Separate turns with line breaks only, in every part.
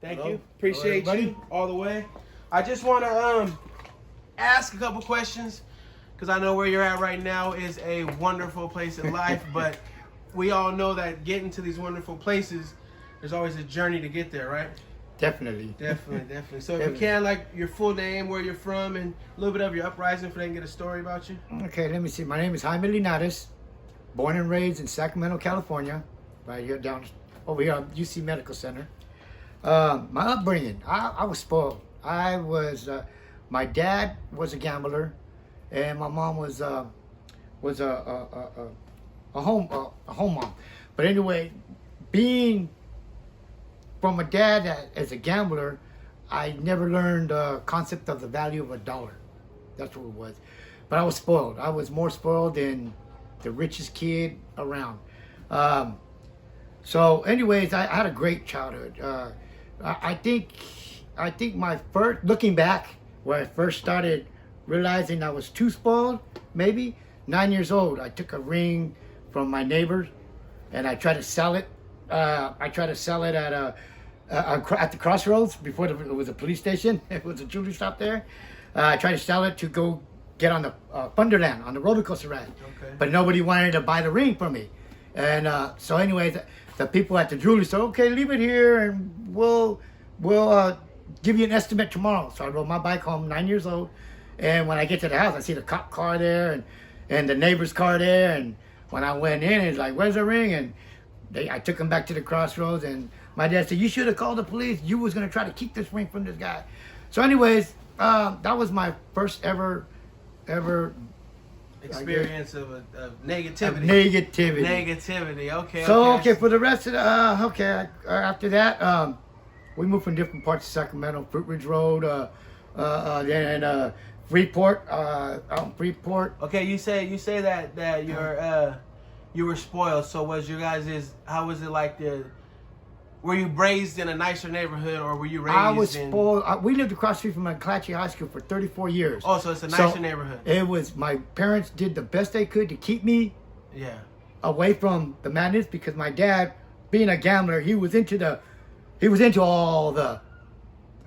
Thank
Hello.
you. Appreciate
Hello,
you all the way. I just want to ask a couple questions because I know where you're at right now is a wonderful place in life, but we all know that getting to these wonderful places, there's always a journey to get there, right?
Definitely.
Definitely. So if you can, like your full name, where you're from, and a little bit of your uprising, if they can get a story about you.
Okay, let me see. My name is Jaime Linares, born and raised in Sacramento, California, right here down over here at UC Medical Center. My upbringing, I was spoiled. I was, my dad was a gambler, and my mom was a home mom. But anyway, being from a dad that, as a gambler, I never learned the concept of the value of a dollar. That's what it was. But I was spoiled. I was more spoiled than the richest kid around. So anyways, I had a great childhood. I think my first, looking back, where I first started realizing I was too spoiled, maybe 9 years old, I took a ring from my neighbors and I tried to sell it. I tried to sell it at the crossroads before it was a police station. It was a jewelry shop there. I tried to sell it to go get on the Thunderland, on the roller coaster ride.
Okay.
But nobody wanted to buy the ring from me. And so anyways, the people at the jewelry said, okay, leave it here and we'll give you an estimate tomorrow. So I rode my bike home, 9 years old. And when I get to the house, I see the cop car there and the neighbor's car there. And when I went in, it's like, where's the ring? And I took him back to the crossroads. And my dad said, you should have called the police. You was going to try to keep this ring from this guy. So anyways, that was my first ever
Experience of negativity.
Negativity.
Okay.
So for the rest of the after that, we moved from different parts of Sacramento, Fruit Ridge Road, then Freeport.
Okay, you say that you were spoiled. So was your guys' how was it like were you raised in a nicer neighborhood or were you raised
I was spoiled. We lived across the street from McClatchy High School for 34 years.
Oh, so it's a nicer neighborhood.
It was, my parents did the best they could to keep me away from the madness because my dad, being a gambler, he was into all the,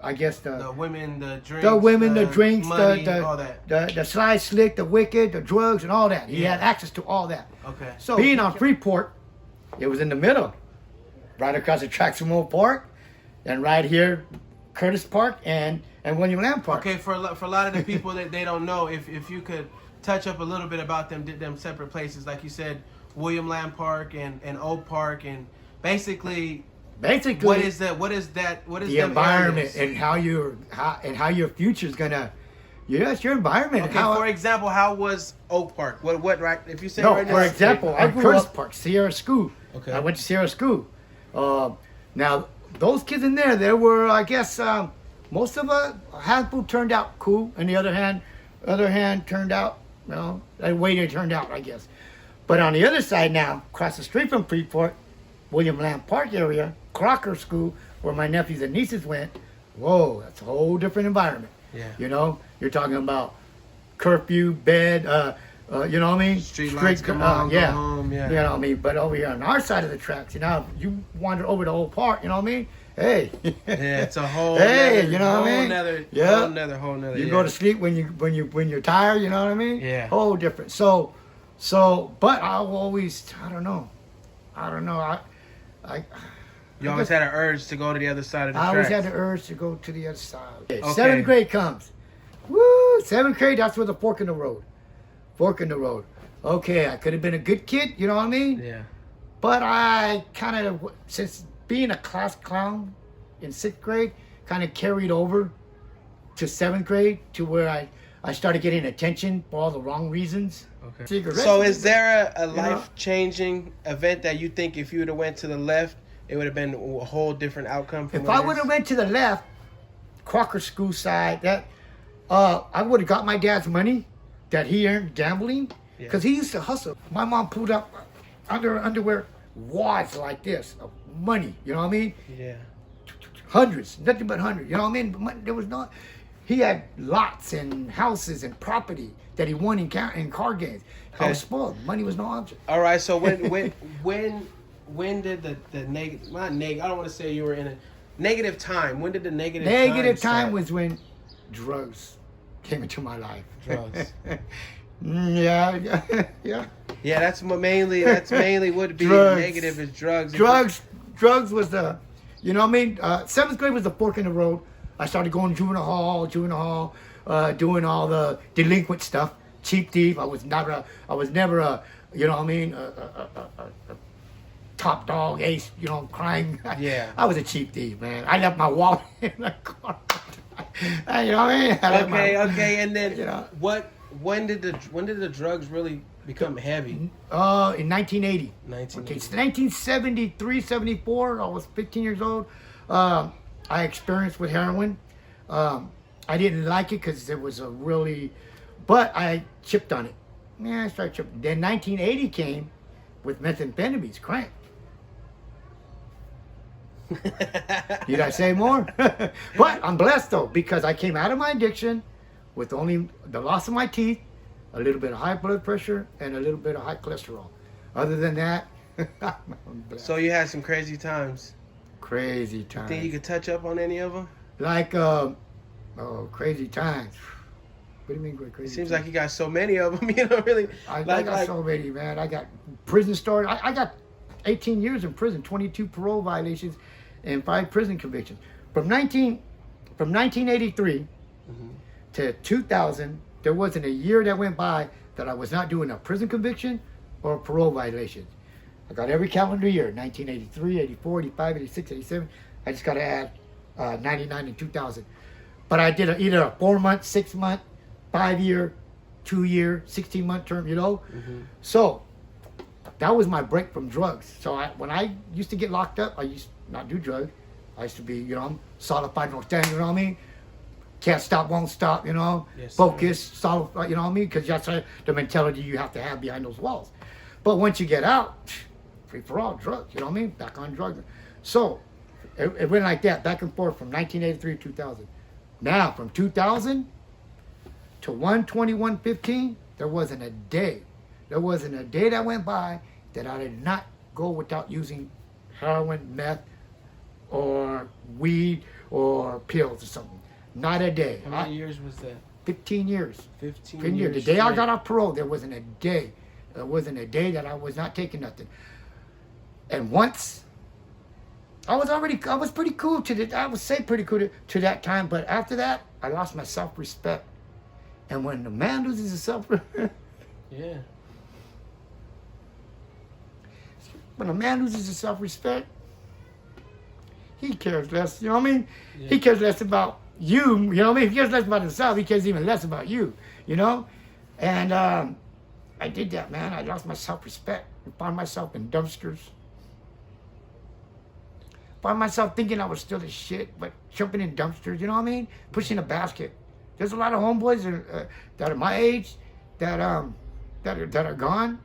I guess the
women, the drinks, money, all that.
The sly slick, the wicked, the drugs and all that. He had access to all that.
Okay.
So being on Freeport, it was in the middle. Right across the tracks from Old Park, and right here, Curtis Park and William Lamb Park.
Okay, for a lot of the people that they don't know, if you could touch up a little bit about them separate places, like you said, William Lamb Park and Oak Park, and basically, what is the
environment and how your future's gonna. Yes, your environment.
Okay, for example, how was Oak Park? What right? If you say
no,
right
for
now,
example,
I
on Curtis Park, Sierra School.
Okay.
I went to Sierra School. Now those kids in there were, I guess, most of a handful turned out cool, and the other hand turned out, the way they turned out, I guess. But on the other side now, across the street from Freeport, William Lamb Park area, Crocker School, where my nephews and nieces went. Whoa, that's a whole different environment.
Yeah.
You're talking about curfew, bed, you know what I mean?
Street lights, come on, go home, yeah.
You know what I mean? But over here on our side of the tracks, you wander over the Old Park, you know what I mean? Hey.
Yeah, it's a whole
hey, you know what I mean?
Whole nother.
You go to sleep when you're tired, you know what I mean?
Yeah.
Whole different. So, but I always, I don't know.
You always had an urge to go to the other side of the tracks.
I always had the urge to go to the other side.
Okay.
7th grade comes. Woo! 7th grade, that's where the fork in the road. Okay, I could have been a good kid, you know what I mean?
Yeah.
But I kind of, since being a class clown in 6th grade, kind of carried over to 7th grade to where I started getting attention for all the wrong reasons.
Okay.
Cigarettes.
So is there a life-changing event that you think if you would have went to the left, it would have been a whole different outcome?
If I would have went to the left, Crocker School side, I would have got my dad's money that he earned gambling, because he used to hustle. My mom pulled up underwear wads like this of money, you know what I mean?
Yeah.
Hundreds, nothing but hundreds, you know what I mean? But there was not. He had lots and houses and property that he won in car games.
Okay.
I was spoiled. Money was no object.
All right. So when did the negative? Not negative. I don't want to say you were in negative time. When did the
Negative time
start?
was when drugs came into my life.
Drugs.
Yeah.
Yeah, that's mainly would be
Drugs.
negative is drugs.
Drugs was the, you know what I mean? 7th grade was the fork in the road. I started going to juvenile hall, doing all the delinquent stuff, cheap thief. I was never a, you know what I mean? A top dog, ace, you know, crime.
Yeah.
I was a cheap thief, man. I left my wallet in the car. You know what I mean?
Okay, and then
you know.
when did the drugs really become heavy?
In 1980.
1980.
Okay, so 1973, 74, I was 15 years old. I experienced with heroin. I didn't like it because it was a really, but I chipped on it. Yeah, I started chipping. Then 1980 came with methamphetamines, crank. Did I say more? But I'm blessed though, because I came out of my addiction with only the loss of my teeth, a little bit of high blood pressure, and a little bit of high cholesterol. Other than that, I'm blessed.
So you had some crazy times.
Crazy times.
Think you could touch up on any of them?
Like, crazy times. What do you mean crazy
It seems
times?
like you got so many of them. You don't really.
I got so many, man. I got prison stories. I got 18 years in prison, 22 parole violations, and 5 prison convictions. From 1983 to 2000, there wasn't a year that went by that I was not doing a prison conviction or a parole violation. I got every calendar year, 1983, 84, 85, 86, 87. I just got to add 99 and 2000. But I did either a 4-month, 6-month, 5-year, 2-year, 16-month term, you know? So that was my break from drugs. So when I used to get locked up, I used to not do drugs. I used to be, you know, I'm solidified, no stand, you know what I mean? Can't stop, won't stop, you know?
Yes,
Focus, solid, you know what I mean? Because that's the mentality you have to have behind those walls. But once you get out, free for all, drugs, you know what I mean? Back on drugs. So it went like that, back and forth from 1983 to 2000. Now, from 2000 to 1/21/15, there wasn't a day that went by that I did not go without using heroin, meth, or weed, or pills or something. Not a day.
How many years was that?
15 years.
15
years. The day I got off parole, there wasn't a day. There wasn't a day that I was not taking nothing. And once, I was pretty cool I would say pretty cool to that time, but after that, I lost my self-respect. And when the man loses his self-respect,
Yeah.
when a man loses his self-respect, he cares less, you know what I mean?
Yeah.
He cares less about you, you know what I mean? If he cares less about himself, he cares even less about you, you know? And I did that, man. I lost my self-respect. I found myself in dumpsters. Found myself thinking I was still the shit, but jumping in dumpsters, you know what I mean? Pushing a basket. There's a lot of homeboys that are my age that are gone,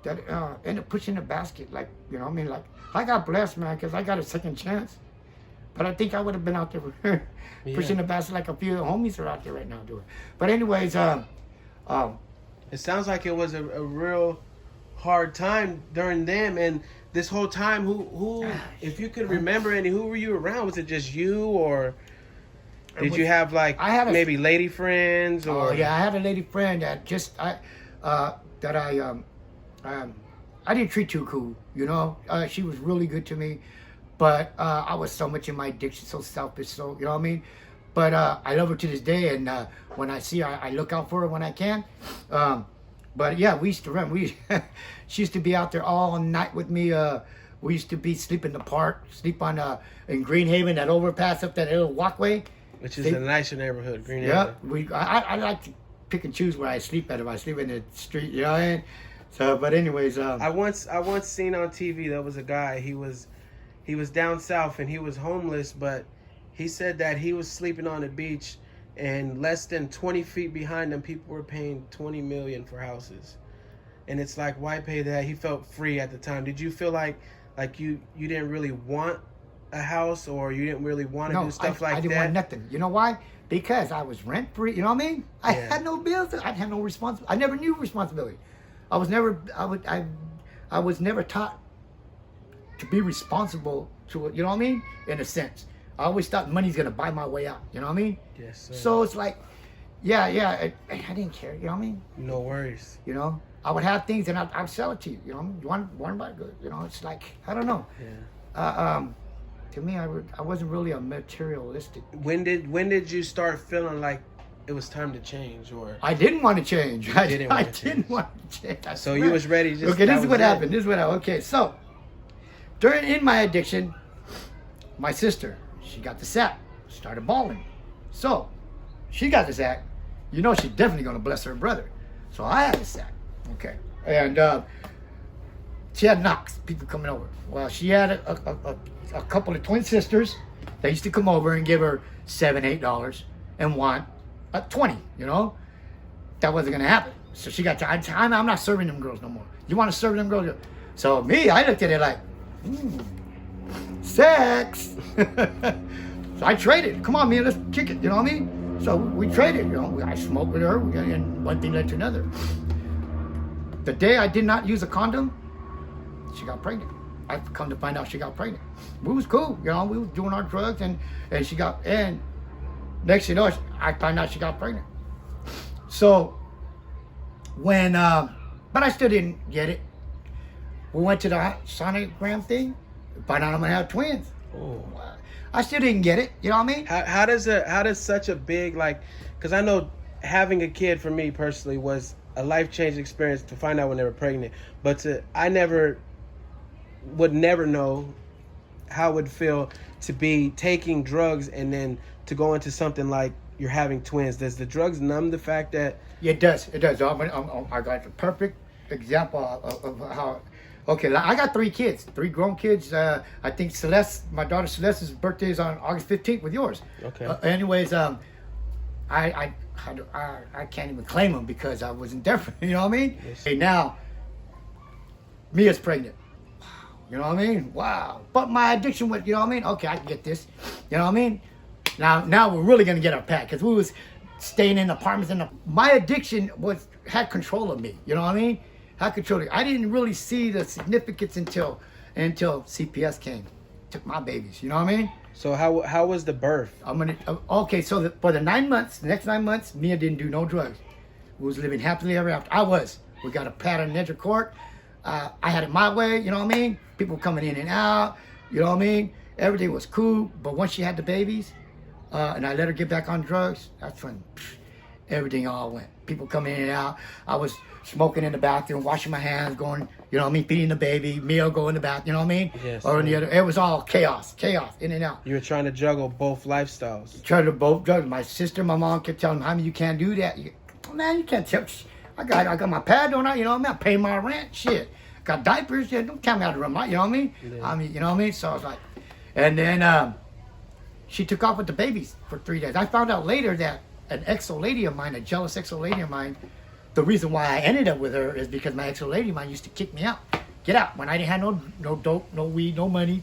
that end up pushing a basket, like, you know what I mean? Like, I got blessed, man, because I got a second chance. But I think I would have been out there pushing the basket like a few of the homies are out there right now doing. But anyways,
It sounds like it was a real hard time during them, and this whole time, who, if you could remember any, who were you around? Was it just you, or did you have like maybe lady friends, or?
Oh yeah, I had a lady friend that I didn't treat too cool, you know. She was really good to me, but I was so much in my addiction, so selfish, so you know what I mean. But I love her to this day, and when I see her, I look out for her when I can. But yeah, we used to run. She used to be out there all night with me. We used to sleep in the park, sleep on in Greenhaven, that overpass up that little walkway.
Which is a nicer neighborhood, Greenhaven.
Yeah, I like to pick and choose where I sleep at. If I sleep in the street, you know what I mean? So, but anyways,
I once seen on TV, there was a guy. He was down south and he was homeless, but he said that he was sleeping on the beach, and less than 20 feet behind him, people were paying $20 million for houses. And it's like, why pay that? He felt free at the time. Did you feel like you didn't really want a house, or you didn't really want to do stuff like that?
I didn't want nothing. You know why? Because I was rent free. You know what I mean? I had no bills. I had no responsibility. I never knew responsibility. I was never taught to be responsible to, you know what I mean? In a sense, I always thought money's gonna buy my way out. You know what I mean?
Yes, sir.
So it's like, I didn't care. You know what I mean?
No worries.
You know, I would have things and I'd sell it to you. You know, you want to buy good. You know, it's like, I don't know.
Yeah.
To me, I wasn't really a materialistic.
When did you start feeling like it was time to change, or
I didn't want to change. I didn't want to change.
So you was ready. Just
okay, this is what happened. Okay, so in my addiction, my sister, she got the sack, started bawling. So she got the sack. You know, she's definitely gonna bless her brother. So I had the sack. Okay, and she had knocks, people coming over. Well, she had a couple of twin sisters. They used to come over and give her $7, $8 and want 20. You know, that wasn't gonna happen. So she got I'm not serving them girls no more. You want to serve them girls? So me, I looked at it like, sex. So I traded. Come on, man, let's kick it. You know what I mean? So we traded. You know, I smoked with her, and one thing led to another. The day I did not use a condom, she got pregnant. I come to find out she got pregnant. We was cool, you know. We was doing our drugs, and next you know, I find out she got pregnant. So when, but I still didn't get it. We went to the sonogram thing, find out I'm gonna have twins.
Oh.
I still didn't get it. You know what I mean?
How does such a big, like, because I know having a kid for me personally was a life-changing experience to find out when they were pregnant, but I would never know how it would feel to be taking drugs and then to go into something like you're having twins. Does the drugs numb the fact that?
It does. I got the perfect example of how. Okay, I got 3 kids, 3 grown kids. I think Celeste, my daughter Celeste's birthday is on August 15th with yours.
Okay.
Anyways, I can't even claim them because I wasn't there for, you know what I mean?
Yes.
Hey, now, Mia's pregnant. You know what I mean? Wow. But my addiction was, you know what I mean? Okay, I can get this. You know what I mean? Now we're really going to get our pack because we was staying in apartments. My addiction had control of me. You know what I mean? Had control of it. I didn't really see the significance until CPS came. Took my babies. You know what I mean?
So how was the birth?
Okay, so for the next 9 months, Mia didn't do no drugs. We was living happily ever after. We got a pad on the edge of court. I had it my way, you know what I mean? People coming in and out, you know what I mean? Everything was cool, but once she had the babies, and I let her get back on drugs, that's when everything all went. People coming in and out. I was smoking in the bathroom, washing my hands, going, you know what I mean, feeding the baby, Mia go in the bath, you know what I mean?
Yes.
Or in the other, it was all chaos, in and out.
You were trying to juggle both lifestyles.
Tried to both drugs. My sister, my mom kept telling me, Jaime, you can't do that. Man, you can't tell. I got my pad, don't I? You know what I mean? I pay my rent, shit. Got diapers, yeah, don't tell me how to run my, you know what I mean?
Yeah.
I mean, you know what I mean? So I was like, and then she took off with the babies for 3 days. I found out later that an ex-old lady of mine, a jealous ex-old lady of mine, the reason why I ended up with her is because my ex-old lady of mine used to kick me out. Get out. When I didn't have no dope, no weed, no money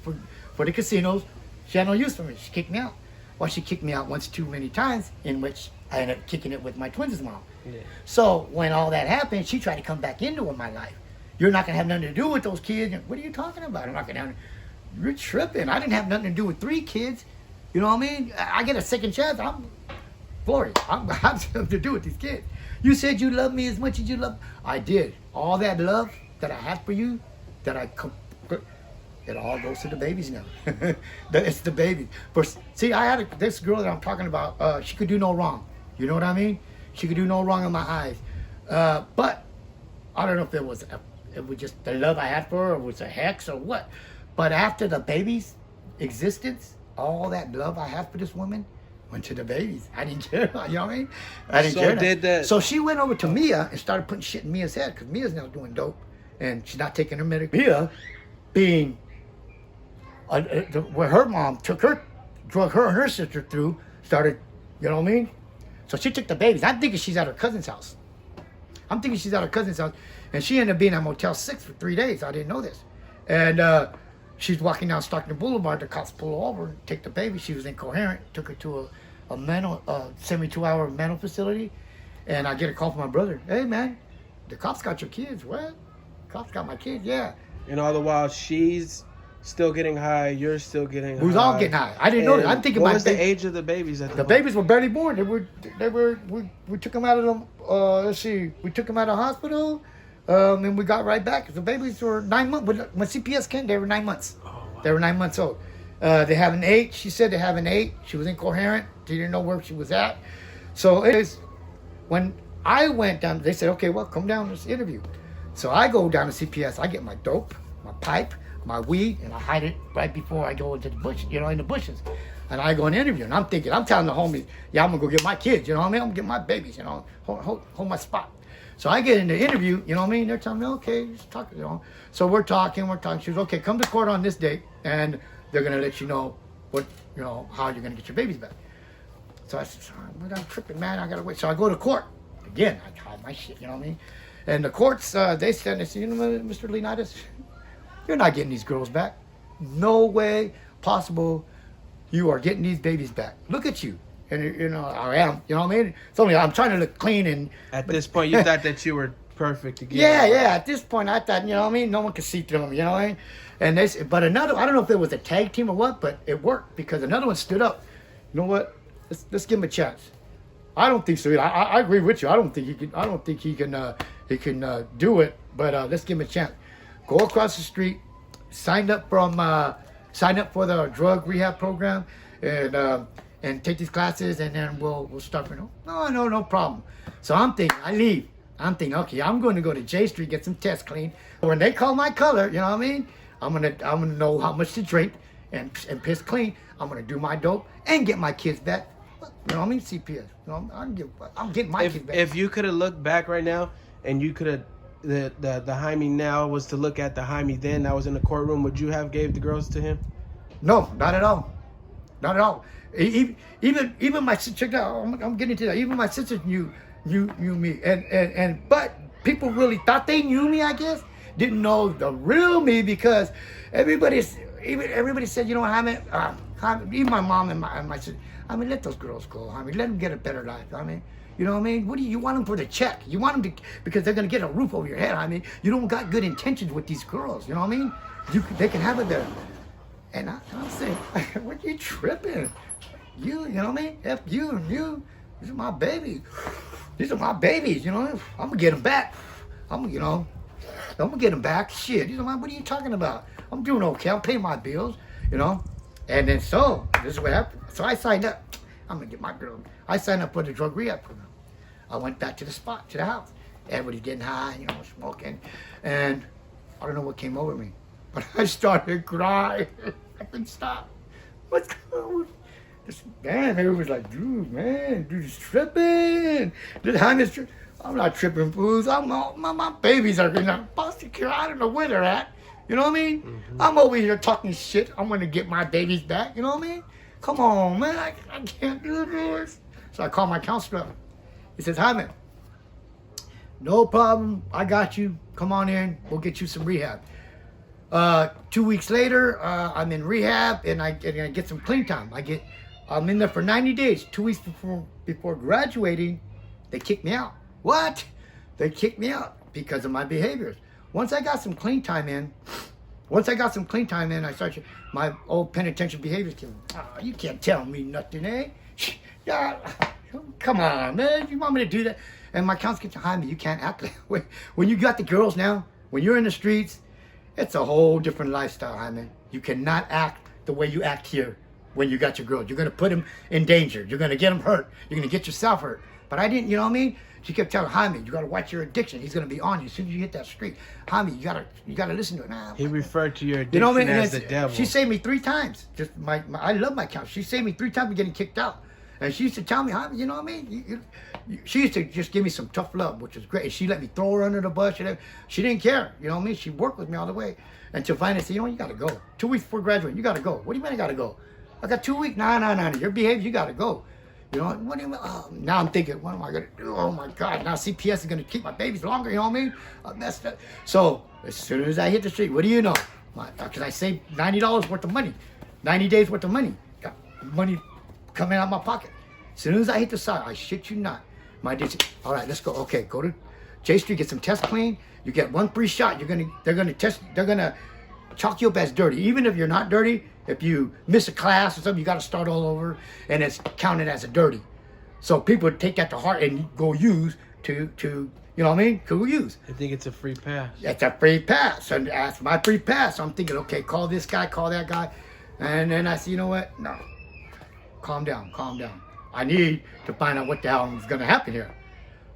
for the casinos, she had no use for me. She kicked me out. Well, she kicked me out once too many times, in which I ended up kicking it with my twins' mom.
Yeah.
So when all that happened, she tried to come back into my life. You're not going to have nothing to do with those kids. What are you talking about? I'm not going to have. You're tripping. I didn't have nothing to do with 3 kids. You know what I mean? I get a second chance. I'm glorious. I have something to do with these kids. You said you love me as much as you love. I did. All that love that I had for you, it all goes to the babies now. It's the baby. But see, I had this girl that I'm talking about. She could do no wrong. You know what I mean? She could do no wrong in my eyes. But I don't know if it was just the love I had for her, or it was a hex or what. But after the baby's existence, all that love I had for this woman went to the babies. I didn't care. You know what I mean? I didn't care. So she went over to Mia and started putting shit in Mia's head because Mia's now doing dope and she's not taking her medication. Mia, being where her mom took her, drug her and her sister through, started, you know what I mean? So she took the babies. I'm thinking she's at her cousin's house. And she ended up being at Motel 6 for 3 days. I didn't know this. And she's walking down Stockton Boulevard. The cops pull her over and take the baby. She was incoherent. Took her to a mental, 72-hour mental facility. And I get a call from my brother. Hey, man, the cops got your kids. What? Cops got my kids? Yeah.
And all the while, she's still getting high. You're still getting high.
We was all getting high. I didn't know that. I'm thinking
what
my
was the age of the babies at
the babies were barely born. We took them out of the, let's see, we took them out of the hospital, and we got right back. The babies were 9 months. When CPS came, they were 9 months.
Oh, wow.
They were 9 months old. They have an 8. She said they have an 8. She was incoherent. She didn't know where she was at. So it is, when I went down, they said, okay, well, come down to this interview. So I go down to CPS. I get my dope, my pipe, my weed, and I hide it right before I go into the bush, in the bushes. And I go and interview. And I'm thinking, I'm telling the homies, yeah, I'm going to go get my kids, you know what I mean? I'm going to get my babies, hold my spot. So I get in the interview, you know what I mean? They're telling me, okay, just talk, So we're talking. She was, okay, come to court on this date, and they're going to let you know what, how you're going to get your babies back. So I said, I'm tripping, man. I got to wait. So I go to court. Again, I hide my shit, you know what I mean? And the courts, they said, you know, Mr. Leonidas, you're not getting these girls back. No way possible you are getting these babies back. Look at you. And, I am, you know what I mean? It's only, I'm trying to look clean and...
At this point, you thought that you were perfect again.
Yeah. At this point, I thought, you know what I mean? No one could see through them, you know what I mean? And but another, I don't know if it was a tag team or what, but it worked because another one stood up. You know what? Let's give him a chance. I don't think so. I agree with you. I don't think he can do it. But let's give him a chance. Go across the street, sign up for the drug rehab program, and take these classes, and then we'll start. No problem. So I'm thinking, I leave. I'm thinking, okay, I'm going to go to J Street, get some tests clean. When they call my color, you know what I mean? I'm gonna know how much to drink and piss clean. I'm gonna do my dope and get my kids back. You know what I mean? CPS. I'm getting my kids back.
If you could have looked back right now, and you could have the Jaime now was to look at the Jaime then that was in the courtroom, would you have gave the girls to him?
No, not at all. Not at all. Even my sister. Check out. I'm getting to that. Even my sisters knew me, but people really thought they knew me. I guess didn't know the real me because everybody said, Jaime, even my mom and my sister. I mean, let those girls go. I mean, let them get a better life. I mean, you know what I mean? What do you want them for the check? You want them to, because they're going to get a roof over your head. I mean, you don't got good intentions with these girls. You know what I mean? They can have it there. And I'm saying, what you tripping? You know what I mean? F you and you. These are my babies. These are my babies, I'm going to get them back. I'm going to get them back. Shit, what are you talking about? I'm doing okay. I'm paying my bills, And then so, this is what happened. So I signed up. I'm going to get my girl. I signed up for the drug rehab program. I went back to the spot, to the house. Everybody's getting high, smoking. And I don't know what came over me. But I started crying. I couldn't stop. What's going on? Man, everyone was like, dude is tripping. I'm not tripping, fools. My babies are in foster care. I don't know where they're at. You know what I mean? Mm-hmm. I'm over here talking shit. I'm going to get my babies back. You know what I mean? Come on, man. I can't do this. So I called my counselor. He says, Jaime, no problem. I got you. Come on in. We'll get you some rehab. 2 weeks later, I'm in rehab, and I get some clean time. I'm in there for 90 days. 2 weeks before graduating, they kicked me out. What? They kicked me out because of my behaviors. Once I got some clean time in, I started my old penitentiary behaviors came. Oh, you can't tell me nothing, eh? Yeah, come on, man. You want me to do that? And my counselor said, Jaime, you can't act that way. When you got the girls now, when you're in the streets, it's a whole different lifestyle, Jaime. You cannot act the way you act here when you got your girls. You're going to put them in danger. You're going to get them hurt. You're going to get yourself hurt. But I didn't, you know what I mean? She kept telling Jaime, you got to watch your addiction. He's going to be on you as soon as you hit that street. Jaime, you got to listen to it.
He referred to your addiction as the devil.
She saved me 3 times. Just I love my counselor. She saved me 3 times from getting kicked out. And she used to tell me, Jaime, you know what I mean? She used to just give me some tough love, which was great. She let me throw her under the bus. She didn't care. You know what I mean? She worked with me all the way. Until finally said, you got to go. 2 weeks before graduating, you got to go. What do you mean I got to go? I got 2 weeks. No. Your behavior, you got to go. What do you mean? Oh, now I'm thinking, what am I going to do? Oh, my God. Now CPS is going to keep my babies longer, you know what I mean? I messed up. So as soon as I hit the street, what do you know? Because I saved $90 worth of money. 90 days worth of money. Got money coming out of my pocket. As soon as I hit the side, I shit you not. My dad said, all right, let's go. Okay, go to J Street, get some tests clean. You get 1 free shot. They're gonna test. They're gonna chalk you up as dirty. Even if you're not dirty, if you miss a class or something, you got to start all over, and it's counted as a dirty. So people take that to heart and go use to you know what I mean? Go use.
I think it's a free pass.
It's a free pass, and that's my free pass. So I'm thinking, okay, call this guy, call that guy, and then I say, you know what? No, calm down. I need to find out what the hell is going to happen here.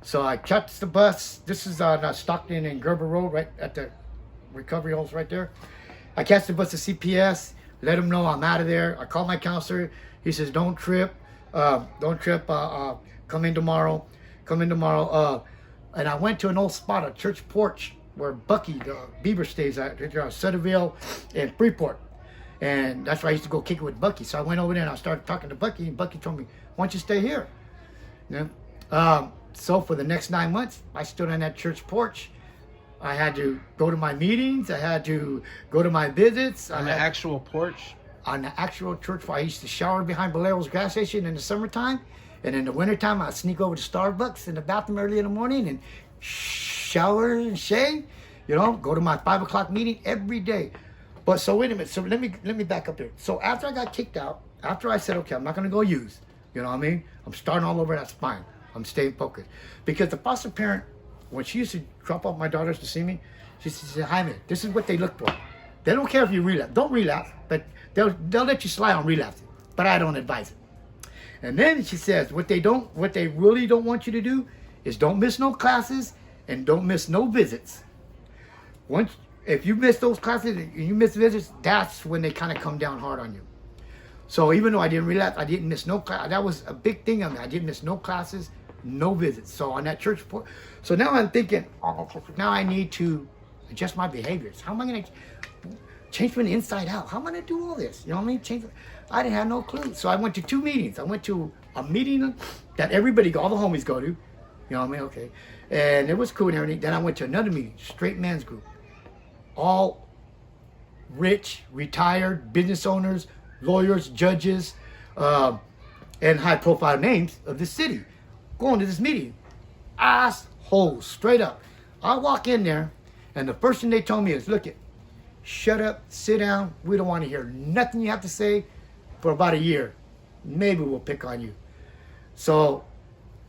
So I catch the bus. This is on Stockton and Gerber Road, right at the recovery holes right there. I catch the bus to CPS, let him know I'm out of there. I call my counselor. He says, don't trip. Come in tomorrow. And I went to an old spot, a church porch, where Bucky, the Bieber, stays at, Sutterville and Freeport. And that's where I used to go kick it with Bucky. So I went over there and I started talking to Bucky, and Bucky told me, why don't you stay here? You know? So for the next 9 months, I stood on that church porch. I had to go to my meetings. I had to go to my visits.
On the actual porch?
On the actual church porch. I used to shower behind Bolero's gas station in the summertime. And in the wintertime, I'd sneak over to Starbucks in the bathroom early in the morning and shower and shave. You know, go to my 5 o'clock meeting every day. But so wait a minute. So let me back up here. So after I got kicked out, after I said, okay, I'm not going to go use. You know what I mean? I'm starting all over. That's fine. I'm staying focused. Because the foster parent, when she used to drop off my daughters to see me, she said, Jaime, this is what they look for. They don't care if you relapse. Don't relapse, but they'll let you slide on relapsing. But I don't advise it. And then she says, what they really don't want you to do is don't miss no classes and don't miss no visits. If you miss those classes and you miss visits, that's when they kind of come down hard on you. So even though I didn't relapse, I didn't miss no class. That was a big thing on me. I didn't miss no classes, no visits. So on that church report, so now I'm thinking, now I need to adjust my behaviors. How am I going to change from the inside out? How am I going to do all this? You know what I mean? I didn't have no clue. So I went to 2 meetings. I went to a meeting that everybody, all the homies go to. You know what I mean? Okay. And it was cool and everything. Then I went to another meeting, straight men's group. All rich, retired, business owners, lawyers, judges, and high-profile names of the city. Going to this meeting. Assholes, straight up. I walk in there, and the first thing they told me is, look it, shut up, sit down. We don't want to hear nothing you have to say for about a year. Maybe we'll pick on you. So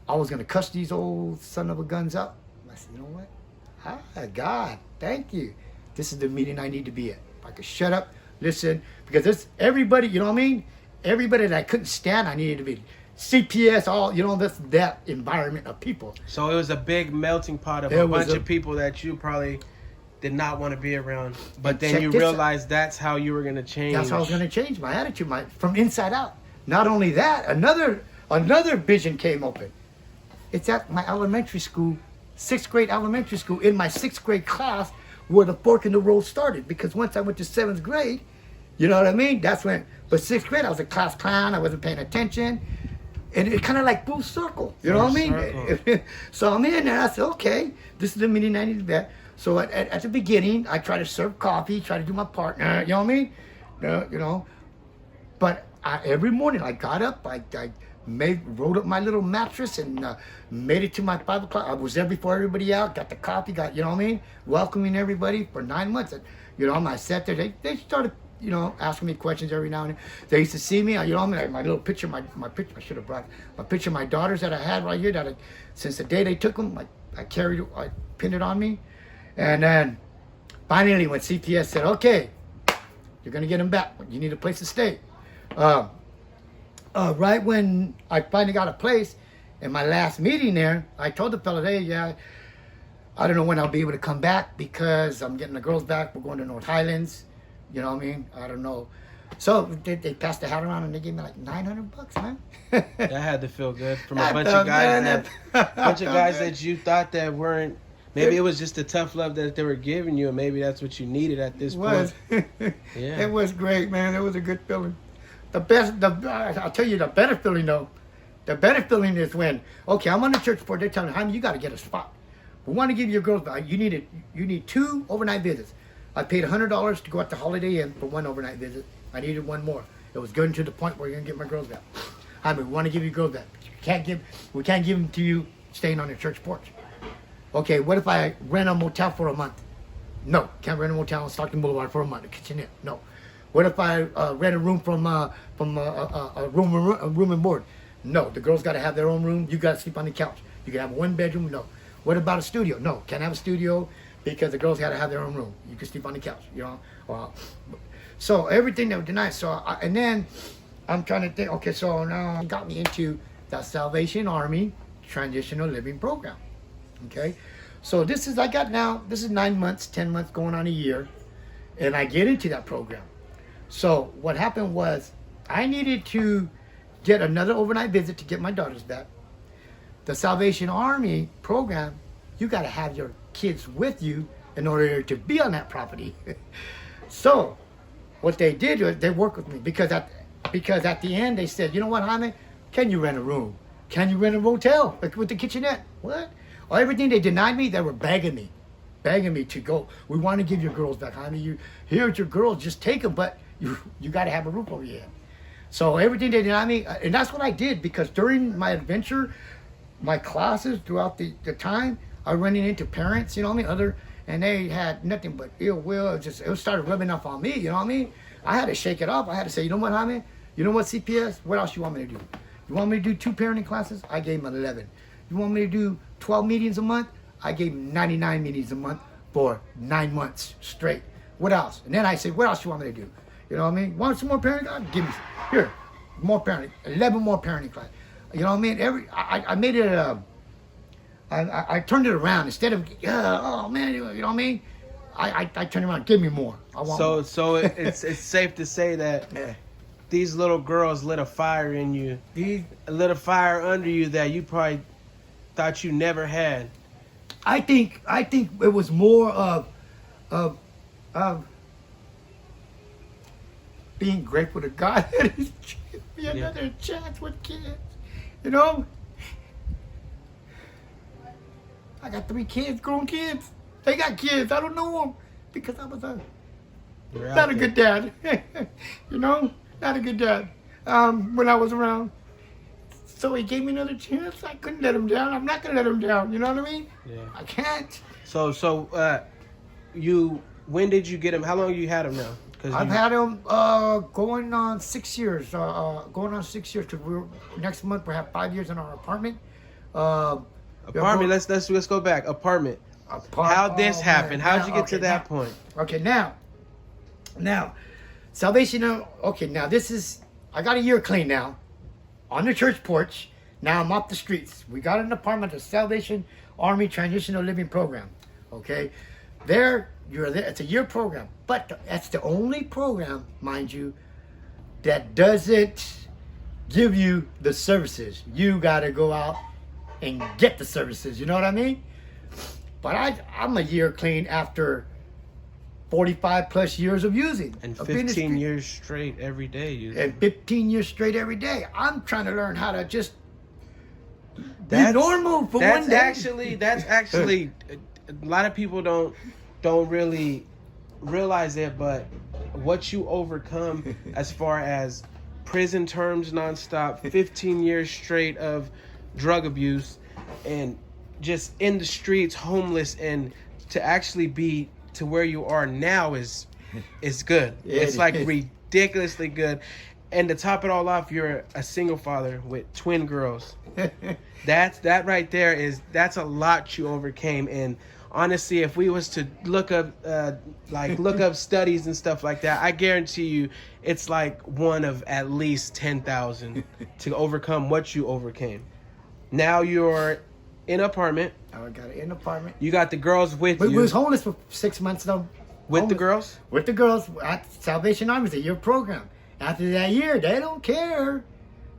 I was going to cuss these old son of a guns up. I said, you know what? God, thank you. This is the meeting I need to be at. If I could shut up, listen, because it's everybody, you know what I mean? Everybody that I couldn't stand, I needed to be. CPS, all, you know, that's that environment of people.
So it was a big melting pot of a bunch of people that you probably did not want to be around. But then you realized that's how you were going to change.
That's how I was going to change my attitude, from inside out. Not only that, another vision came open. It's at my elementary school, 6th grade elementary school, in my 6th grade class where the fork in the road started. Because once I went to 7th grade, you know what I mean? That's when, but 6th grade, I was a class clown. I wasn't paying attention. And it kind of like full circle. You know what I mean? So I'm in there. I said, okay, this is the meeting I need to be at. So at the beginning, I try to serve coffee, try to do my partner. You know what I mean? You know. But every morning I got up, I rolled up my little mattress and made it to my 5 o'clock. I was there before everybody out, got the coffee, you know what I mean? Welcoming everybody for 9 months. And, you know, I sat there. They started, you know, asking me questions every now and then. They used to see me, you know, my little picture, my picture, I should have brought my picture of my daughters that I had right here that since the day they took them, I pinned it on me. And then finally when CPS said, okay, you're going to get them back. You need a place to stay. Right when I finally got a place, in my last meeting there, I told the fella, hey, yeah, I don't know when I'll be able to come back because I'm getting the girls back. We're going to North Highlands. You know what I mean? I don't know. So they passed the hat around and they gave me like $900, man.
That had to feel good from a bunch of guys that you thought that weren't. Maybe it was just the tough love that they were giving you, and maybe that's what you needed at this point. Yeah,
it was great, man. It was a good feeling. I'll tell you the better feeling though. The better feeling is when, okay, I'm on the church board. They're telling me, Jaime, you got to get a spot. We want to give you girls back. You need 2 overnight visits. I paid $100 to go out to Holiday Inn for 1 overnight visit. I needed 1 more. It was getting to the point where you're gonna get my girls back. Jaime, we want to give you girls back. We can't give them to you staying on the church porch. Okay, what if I rent a motel for a month? No, can't rent a motel on Stockton Boulevard for a month. Kitchenette, no. What if I rent a room from a room and board? No, the girls got to have their own room. You got to sleep on the couch. You can have one bedroom. No. What about a studio? No, can't have a studio because the girls got to have their own room. You can sleep on the couch. You know. So everything they were denied. So and then I'm trying to think. Okay, so now it got me into the Salvation Army Transitional Living Program. Okay, so this is 9 months, 10 months, going on a year, and I get into that program. So what happened was I needed to get another overnight visit to get my daughters back. The Salvation Army program, you got to have your kids with you in order to be on that property. So what they did was they worked with me because at the end they said, you know what, Jaime, can you rent a room? Can you rent a motel with the kitchenette? What? Or everything they denied me, they were begging me to go. We want to give your girls back, Jaime. Here's your girls, just take them, but you got to have a roof over your head. So everything they denied me, and that's what I did, because during my adventure, my classes throughout the time, I was running into parents, you know what I mean, and they had nothing but ill will. It started rubbing off on me, you know what I mean. I had to shake it off. I had to say, you know what, Jaime? You know what, CPS? What else you want me to do? You want me to do 2 parenting classes? I gave them 11. You want me to do 12 meetings a month? I gave them 99 meetings a month for 9 months straight. What else? And then I said, what else you want me to do? You know what I mean? Want some more parenting classes? Give me, here, more parenting, 11 more parenting classes. You know what I mean? I made it I turned it around. Instead of, oh man, you know what I mean? I turned it around, give me more. I want more.
So it's safe to say that these little girls lit a fire in you. Lit a fire under you that you probably thought you never had.
I think it was more of being grateful to God that He's given me another chance with kids. You know, I got 3 kids, grown kids. They got kids. I don't know them because I was not a good dad. You know, not a good dad when I was around. So He gave me another chance. I couldn't let him down. I'm not gonna let him down. You know what I mean? Yeah. I can't.
So when did you get him? How long you had him now?
I've had him going on 6 years. Because next month we have 5 years in our apartment.
Apartment. Let's go back. Apartment. How'd this happen? How'd you get to that point?
Okay, now, Salvation. Okay, now this is. I got a year clean now, on the church porch. Now I'm off the streets. We got an apartment, the Salvation Army Transitional Living Program. Okay, you're there. It's a year program, but that's the only program, mind you, that doesn't give you the services. You got to go out and get the services. You know what I mean? But I'm a year clean after 45 plus years of using.
And 15 years straight every day using.
And 15 years straight every day. I'm trying to learn how to just be normal for one day.
That's actually a lot of people don't really realize it, but what you overcome as far as prison terms nonstop, 15 years straight of drug abuse, and just in the streets, homeless, and to actually be to where you are now is good. It's like ridiculously good. And to top it all off, you're a single father with twin girls. That right there that's a lot you overcame. And honestly, if we was to look up studies and stuff like that, I guarantee you it's like one of at least 10,000 to overcome what you overcame. Now you're in an apartment.
I got an apartment.
You got the girls with you.
We was homeless for 6 months though.
With the girls?
With the girls at Salvation Army. It's a year program. After that year, they don't care.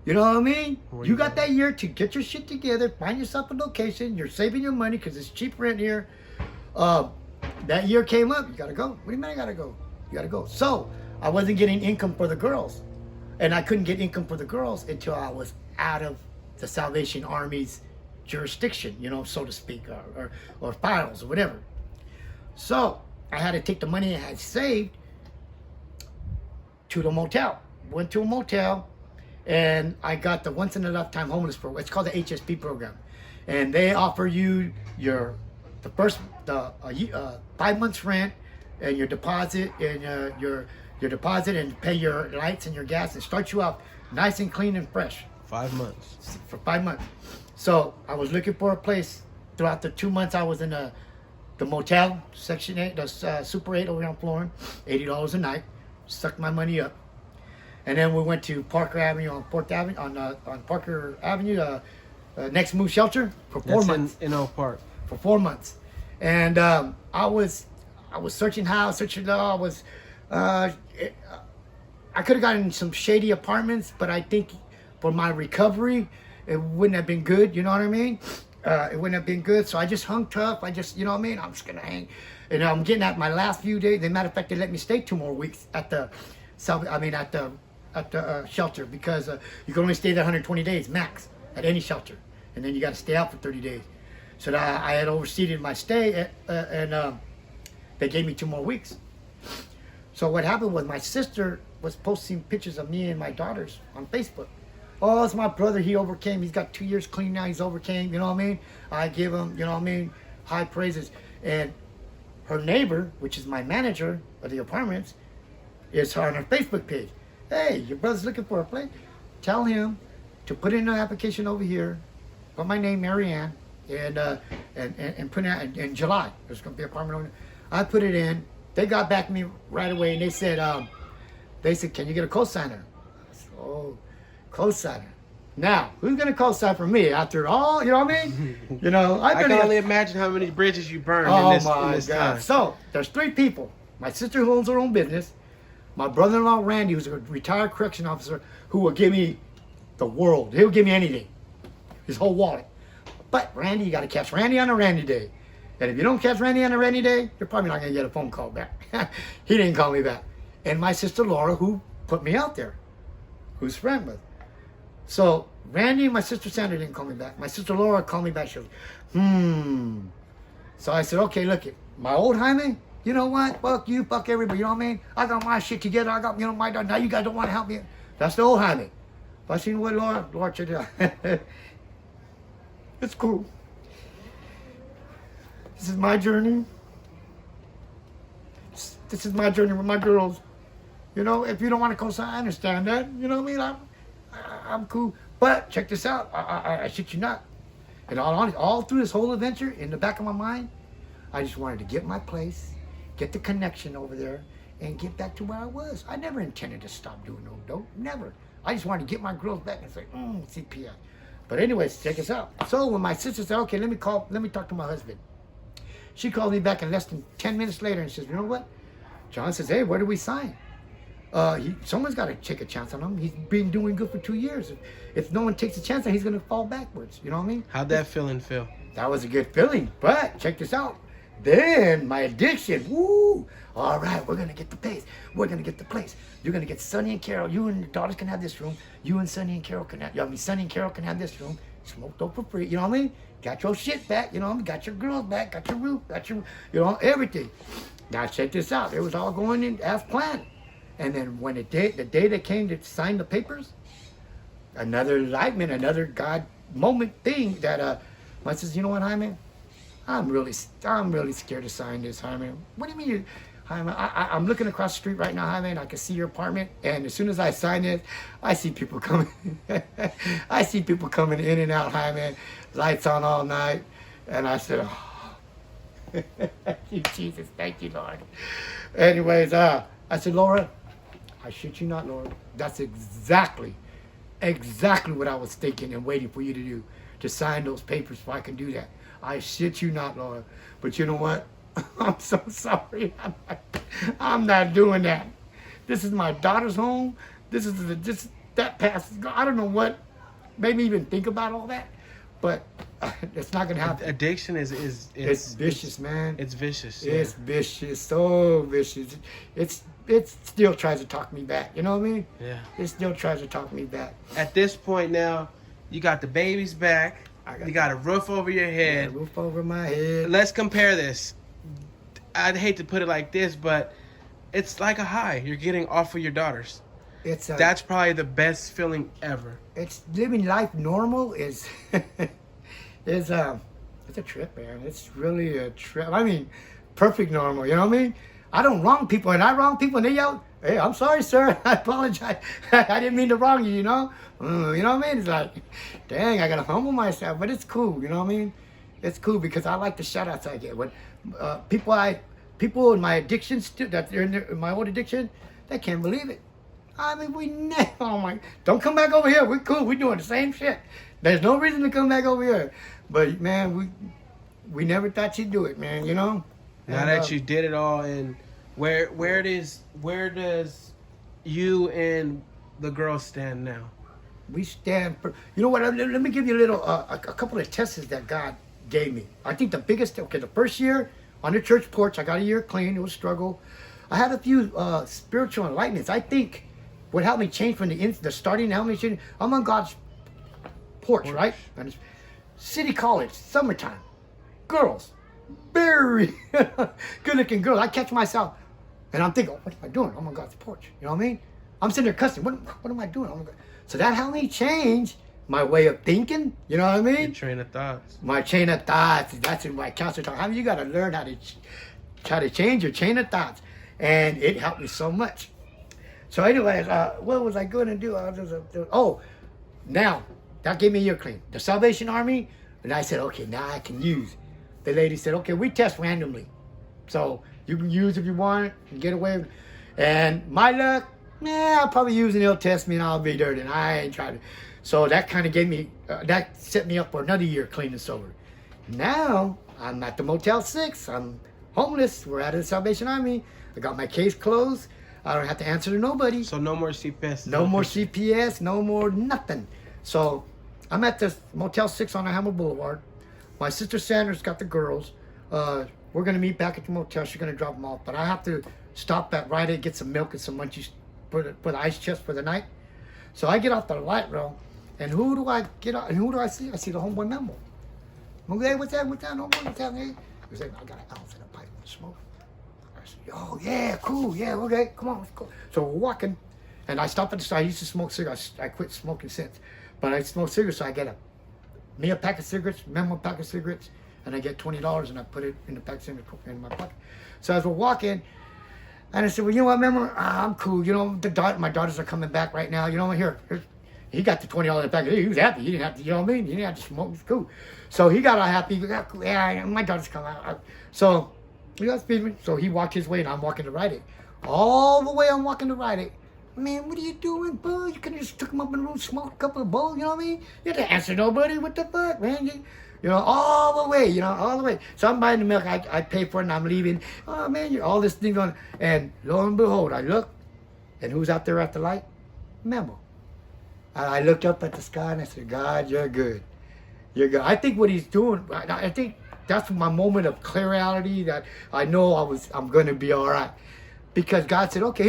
You know what I mean? You got that year to get your shit together, find yourself a location. You're saving your money because it's cheap rent here. That year came up. You gotta go. What do you mean I gotta go? You gotta go. So I wasn't getting income for the girls, and I couldn't get income for the girls until I was out of the Salvation Army's jurisdiction, you know, so to speak, or files or whatever. So I had to take the money I had saved to the motel. Went to a motel, and I got the once in a lifetime homeless program. It's called the HSP program, and they offer you your the first 5 months rent and your deposit and your deposit and pay your lights and your gas and start you off nice and clean and fresh
5 months.
for 5 months. So I was looking for a place throughout the 2 months I was in the motel, Section 8, the Super 8 over on Florin, $80 a night. Sucked my money up. And then we went to Parker Avenue on Parker Avenue, Next Move Shelter for 4 months.
In Oak Park.
For 4 months. And I was searching house, searching law. I could have gotten some shady apartments, but I think for my recovery, it wouldn't have been good. You know what I mean? It wouldn't have been good. So I just hung tough. I just, you know what I mean? I'm just going to hang. And I'm getting at my last few days. As a matter of fact, they let me stay 2 more weeks at the shelter because you can only stay there 120 days max at any shelter. And then you got to stay out for 30 days. So that I had overseeded my stay and they gave me 2 more weeks. So what happened was my sister was posting pictures of me and my daughters on Facebook. Oh, it's my brother. He overcame. He's got 2 years clean now. He's overcame. You know what I mean? I give him, you know what I mean, high praises. And her neighbor, which is my manager of the apartments, is on her Facebook page. Hey, your brother's looking for a place. Tell him to put in an application over here. Put my name, Marianne, and put it out in July. There's going to be an apartment over there. I put it in. They got back to me right away, and they said, can you get a cosigner? I said, oh, cosigner. Now, who's going to cosign for me after all? You know what I mean? You know,
I can only imagine how many bridges you burned in this time.
So, there's 3 people. My sister who owns her own business, my brother-in-law, Randy, who's a retired correction officer, who will give me the world. He'll give me anything. His whole wallet. But Randy, you got to catch Randy on a Randy day. And if you don't catch Randy on a rainy day, you're probably not going to get a phone call back. He didn't call me back. And my sister Laura, who put me out there, who's friend with. So Randy and my sister Sandra didn't call me back. My sister Laura called me back. She was, So I said, okay, look it. My old Jaime, you know what? Fuck you, fuck everybody. You know what I mean? I got my shit together. I got, my dog. Now you guys don't want to help me. That's the old Jaime. But I seen what Laura check it out. It's cool. This is my journey. This is my journey with my girls. You know, if you don't want to co-sign, I understand that. You know what I mean? I'm cool. But check this out. I shit you not. And all through this whole adventure, in the back of my mind, I just wanted to get my place, get the connection over there, and get back to where I was. I never intended to stop doing no dope. Never. I just wanted to get my girls back and say, CPI. But anyways, check this out. So when my sister said, okay, let me talk to my husband. She called me back in less than 10 minutes later and says, you know what? John says, hey, where do we sign? Someone's got to take a chance on him. He's been doing good for 2 years. If no one takes a chance on him, he's going to fall backwards. You know what I mean?
How'd that feeling feel?
That was a good feeling. But check this out. Then my addiction. Woo! All right, we're going to get the place. We're going to get the place. You're going to get Sonny and Carol. You and your daughters can have this room. You and Sonny and Carol can have, Sonny and Carol can have this room. Smoke dope for free. You know what I mean? Got your shit back. You know what I mean? Got your girls back. Got your roof. Got your, everything. Now check this out. It was all going in as planned. And then when the day that came to sign the papers, another enlightenment, another God moment thing that I says, you know what, Jaime? I'm really scared to sign this, Jaime. What do you mean, Jaime? I'm looking across the street right now, Jaime, and I can see your apartment. And as soon as I sign it, I see people coming. I see people coming in and out, Jaime. Lights on all night. And I said, oh, thank you, Jesus. Thank you, Lord. Anyways, I said, Laura, I shit you not, Laura. That's exactly what I was thinking and waiting for you to do, to sign those papers so I can do that. I shit you not, Laura. But you know what? I'm so sorry. I'm not doing that. This is my daughter's home. That past. I don't know what made me even think about all that, but it's not gonna happen.
Addiction is
vicious, man.
It's vicious.
It's vicious, so vicious. It still tries to talk me back. You know what I mean?
Yeah.
It still tries to talk me back.
At this point now, you got the babies back. You got a roof over your head.
Yeah, roof over my head.
Let's compare this. I'd hate to put it like this, but it's like a high. You're getting off of your daughters. That's probably the best feeling ever.
It's living life normal is It's a trip, man. It's really a trip. I mean, perfect normal, you know what I mean? I don't wrong people, and I wrong people, and they yell, "Hey, I'm sorry, sir. I apologize. I didn't mean to wrong you, you know?" You know what I mean? It's like, dang, I got to humble myself, but it's cool, you know what I mean? It's cool because I like the shout-outs I get. When people in my addiction, that they're in my old addiction, they can't believe it. I mean, we never, oh my, don't come back over here. We're cool. We're doing the same shit. There's no reason to come back over here. But, man, we never thought you'd do it, man, you know?
Now that you did it all, and where does you and the girl stand now?
We stand for, you know what, let me give you a little, a couple of tests that God gave me. I think the biggest, okay, the first year on the church porch, I got a year clean. It was a struggle. I had a few spiritual enlightenments. I think what helped me change from the starting, helped me change, I'm on God's porch, right? And it's city college, summertime, girls, very good-looking girls. I catch myself, and I'm thinking, what am I doing? I'm on God's porch. You know what I mean? I'm sitting there cussing. What am I doing? Oh my God. So that helped me change my way of thinking. You know what I mean?
Your train of thoughts.
My chain of thoughts. That's in my counselor talk. How you got to learn how to try to change your chain of thoughts, and it helped me so much. So, anyways, what was I going to do? Now that gave me a year clean. The Salvation Army, and I said, okay, now I can use. The lady said, okay, we test randomly, so you can use if you want and get away with it. And my luck, I'll probably use and they'll test me and I'll be dirty, and I ain't trying to. So that kind of gave me, that set me up for another year clean and sober. Now I'm at the Motel 6. I'm homeless. We're out of the Salvation Army. I got my case closed. I don't have to answer to nobody.
So no more CPS.
No more CPS. No more nothing. So I'm at the Motel 6 on Hammer Boulevard. My sister Sanders got the girls. We're going to meet back at the motel. She's going to drop them off. But I have to stop at Rite Aid, get some milk and some munchies for the ice chest for the night. So I get off the light rail. And who do I get out? And who do I see? I see the homeboy Memo. Hey, what's that? What's that? Homeboy, what's that? Hey? He said, I got an ounce in a pipe of smoke. I said, oh, yeah, cool. Yeah, okay. Come on, let's go. So we're walking. And I stopped at the store. I used to smoke cigarettes. I quit smoking since. But I smoke cigarettes, so I get me a pack of cigarettes, Memo a pack of cigarettes, and I get $20 and I put it in the pack of cigarettes in my pocket. So as we're walking, and I said, well, you know what, Memo, I'm cool. You know, my daughters are coming back right now. You know what, here. He got the $20 in the pack. He was happy. He didn't have to, you know what I mean? He didn't have to smoke. It's cool. So he got all happy. Yeah, my daughter's coming out. So he got speeding. So he walked his way and I'm walking to Rite Aid. All the way I'm walking to Rite Aid. Man, what are you doing, bro? You could have just took him up in the room, smoked a couple of bowls, you know what I mean? You didn't answer nobody. What the fuck, man? You know, all the way, all the way. So I'm buying the milk. I pay for it and I'm leaving. Oh, man, all this thing on. And lo and behold, I look. And who's out there at the light? Memo. I looked up at the sky and I said, God, you're good. You're good. I think what he's doing, I think that's my moment of clarity that I know I'm going to be all right. Because God said, okay,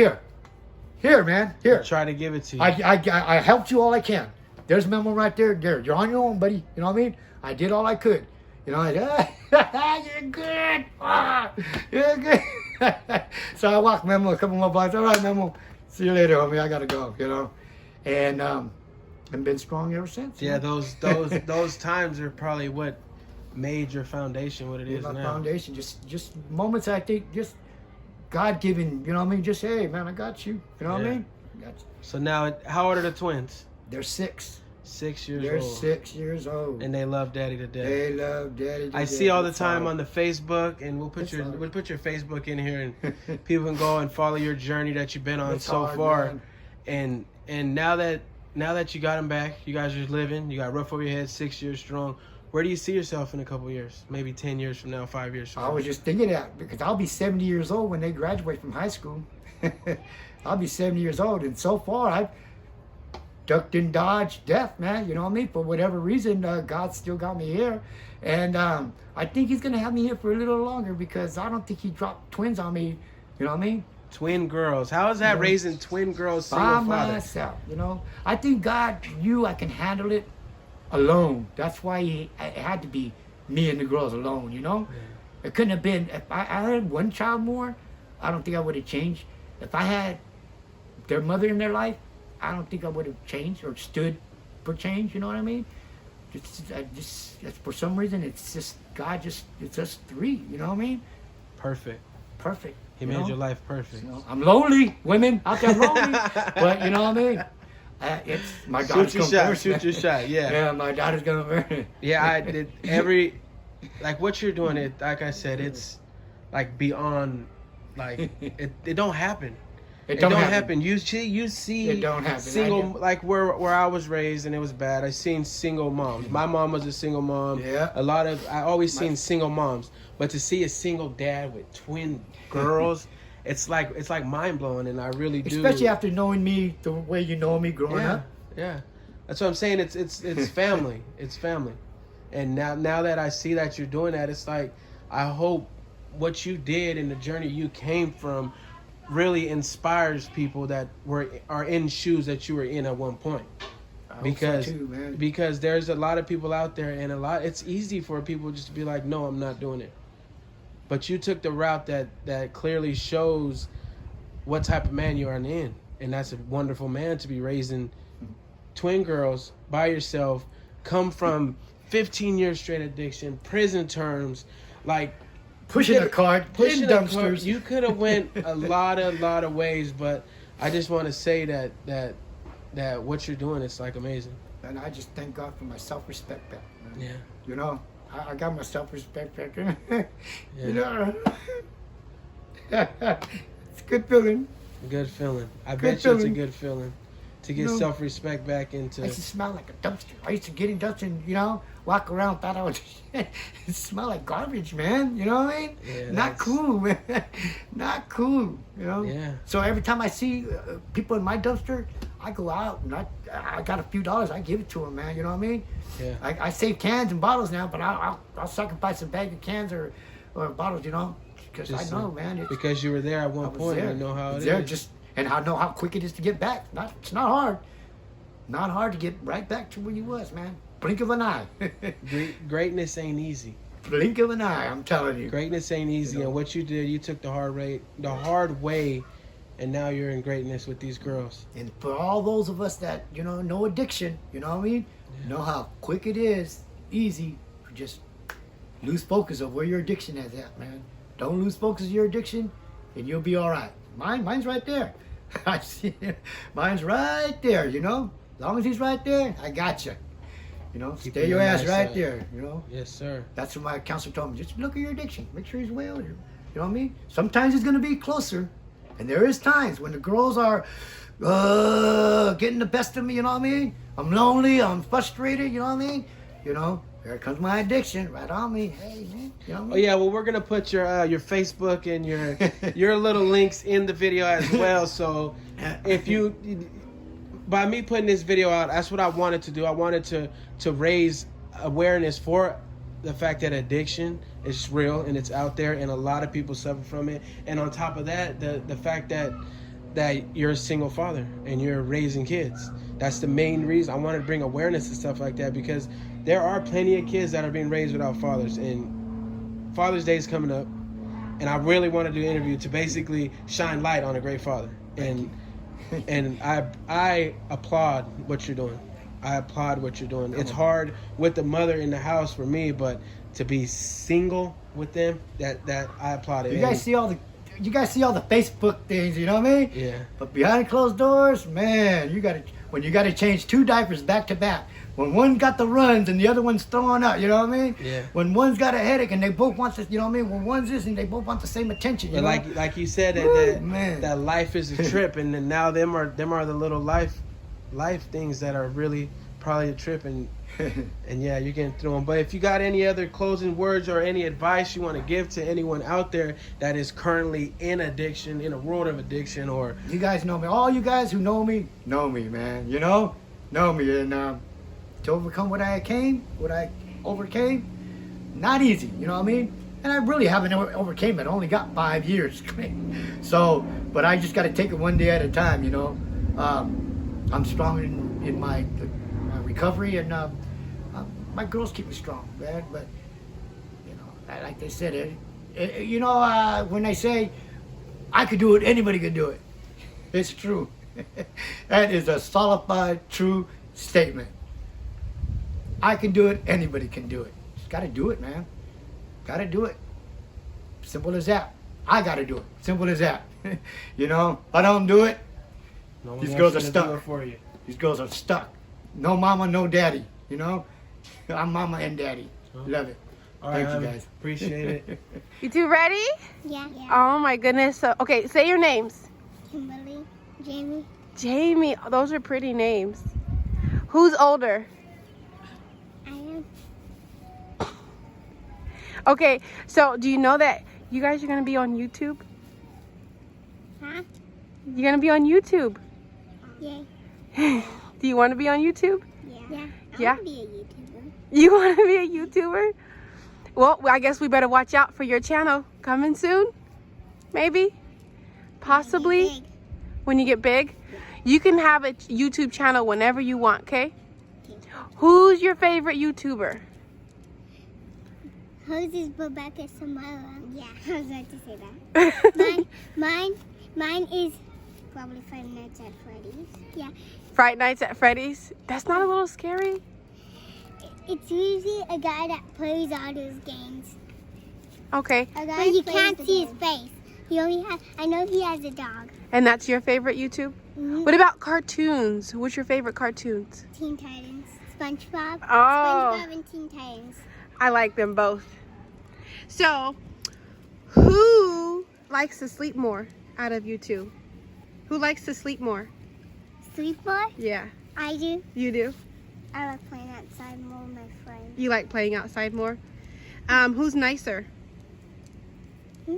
here, man, here.
Try to give it to you.
I helped you all I can. There's Memo right there. You're on your own, buddy. You know what I mean? I did all I could. You know, you're good. You're good. So I walked Memo a couple more blocks. All right, Memo. See you later, homie. I gotta go. You know, and I've been strong ever since.
Yeah, those times are probably what made your foundation what it is
my
now.
Foundation, just moments I think just God given. You know what I mean? Just hey, man, I got you. You know what I mean? I got you.
So now, how old are the twins?
They're 6.
6 years
They're
old.
6 years old.
And they love daddy to death.
They love daddy to death.
I see all the time on the Facebook, and we'll put your Facebook in here, and people can go and follow your journey that you've been on so far. Man. And now that you got them back, you guys are living. You got a roof over your head, 6 years strong. Where do you see yourself in a couple years? Maybe 10 years from now, 5 years from now.
I was just thinking that because I'll be 70 years old when they graduate from high school. I'll be 70 years old, and so far I've ducked and dodged death, man. You know what I mean? For whatever reason, God still got me here. And I think he's going to have me here for a little longer because I don't think he dropped twins on me. You know what I mean?
Twin girls. How is that raising twin girls single
by
father?
myself, you know? I think God knew I can handle it alone. That's why it had to be me and the girls alone, you know? Yeah. It couldn't have been, if I had one child more, I don't think I would have changed. If I had their mother in their life, I don't think I would have changed or stood for change, you know what I mean? Just for some reason, it's just God it's us three. You know what I mean?
Perfect.
Perfect.
He made your life perfect.
You know, I'm lonely, women out there lonely, but you know what I mean. It's my daughter's
Shoot your shot. Yeah.
Yeah, my daughter's gonna burn.
Yeah, I did like what you're doing. It like I said, it's like beyond. Like it don't happen. It don't happen. You see
it don't happen.
Single like where I was raised and it was bad. I seen single moms. My mom was a single mom.
Yeah.
I always seen single moms, but to see a single dad with twin girls, it's like mind blowing, and I really do.
Especially after knowing me the way you know me growing up.
Yeah, that's what I'm saying. It's family. It's family, and now that I see that you're doing that, it's like I hope what you did and the journey you came from really inspires people that are in shoes that you were in at one point. Because there's a lot of people out there, and it's easy for people just to be like, no, I'm not doing it. But you took the route that clearly shows what type of man you are in, and that's a wonderful man to be raising twin girls by yourself, come from 15 years straight addiction, prison terms, like
pushing a cart, pushing dumpsters.
You could have went a lot of ways, but I just want to say that what you're doing is like amazing.
And I just thank God for my self-respect back, man.
Yeah.
You know, I got my self-respect back. You know, it's a good feeling.
Good feeling. I bet you it's a good feeling to get self-respect back into.
I used to smell like a dumpster. I used to get in dumpster and, you know, walk around, thought I was, it smelled like garbage, man. You know what I mean?
Yeah,
not cool, man. Not cool, you know?
Yeah.
So every time I see people in my dumpster, I go out and I got a few dollars, I give it to them, man. You know what I mean?
Yeah.
I save cans and bottles now, but I'll sacrifice a bag of cans or bottles, you know? Because I know, man.
Because you were there at one point and you know how it is.
And I know how quick it is to get back. It's not hard. Not hard to get right back to where you was, man. Blink of an eye.
Greatness ain't easy.
Blink of an eye, I'm telling you.
Greatness ain't easy, and what you did, you took the hard way, and now you're in greatness with these girls.
And for all those of us that, you know addiction, you know what I mean? Yeah. Know how quick it is, easy, to just lose focus of where your addiction is at, man. Don't lose focus of your addiction, and you'll be all right. Mine's right there. I see it. Mine's right there, you know? As long as he's right there, I got you. You know, stay your ass right there, you know?
Yes, sir.
That's what my counselor told me. Just look at your addiction. Make sure he's well. You know what I mean? Sometimes it's going to be closer. And there is times when the girls are getting the best of me, you know what I mean? I'm lonely, I'm frustrated, you know what I mean? You know, here comes my addiction right on me. Hey, man, you know what I mean?
Oh, yeah, well, we're going to put your Facebook and your little links in the video as well. So if you... By me putting this video out, that's what I wanted to do. I wanted to raise awareness for the fact that addiction is real and it's out there, and a lot of people suffer from it. And on top of that, the fact that you're a single father and you're raising kids. That's the main reason I wanted to bring awareness to stuff like that, because there are plenty of kids that are being raised without fathers, and Father's Day is coming up, and I really want to do an interview to basically shine light on a great father. And I applaud what you're doing. I applaud what you're doing. It's hard with the mother in the house for me, but to be single with them, that I applaud it.
You guys see all the Facebook things, you know what I mean?
Yeah.
But behind closed doors, man, you gotta change 2 diapers back to back. When one got the runs and the other one's throwing up, you know what I mean?
Yeah.
When one's got a headache and they both want this, you know what I mean? When one's this and they both want the same attention. You know?
Like you said, that life is a trip, and then now them are the little life things that are really probably a trip, and yeah, you're getting through them. But if you got any other closing words or any advice you want to give to anyone out there that is currently in addiction, in a world of addiction, or
you guys know me. All you guys who know me, man. You know me, and to overcome what I overcame, not easy, you know what I mean? And I really haven't overcame it. I only got 5 years. So, but I just got to take it one day at a time, you know? I'm strong in my recovery, and my girls keep me strong, man. But, you know, like they said, when they say, I could do it, anybody could do it. It's true. That is a solidified, true statement. I can do it, anybody can do it. Just got to do it, man. Gotta do it. Simple as that. I gotta do it. Simple as that. You know, I don't do it.
No one
These
else
girls are
gonna
stuck.
do it for you.
These girls are stuck. No mama, no daddy. You know, I'm mama and daddy. Love it.
All right,
Thank you guys.
Appreciate it.
You two ready?
Yeah.
Oh my goodness. So, okay, say your names.
Kimberly, Jamie,
Jamie. Those are pretty names. Who's older?
I am.
Okay, so do you know that you guys are going to be on YouTube?
Huh?
You're going to be on YouTube.
Yay.
Do you want to be on YouTube?
Yeah.
Yeah.
I want to be a YouTuber.
You want to be a YouTuber? Well, I guess we better watch out for your channel. Coming soon? Maybe? Possibly?
Big.
When you get big? You can have a YouTube channel whenever you want, okay? Who's your favorite YouTuber?
Hers is Rebecca Samara. Yeah, I was about to say that. Mine is probably Five Nights at Freddy's. Yeah.
Fright Nights at Freddy's? That's not a little scary?
It's usually a guy that plays all those games.
Okay.
But you can't see his face. He only has, I know he has a dog.
And that's your favorite YouTube?
Mm-hmm.
What about cartoons? What's your favorite cartoons?
Teen Titans. SpongeBob.
Oh.
SpongeBob and Teen Titans.
I like them both. So, who likes to sleep more out of you two? Who likes to sleep more?
Sleep more?
Yeah.
I do.
You do?
I like playing outside more with my friends.
You like playing outside more? Who's nicer?
Yeah.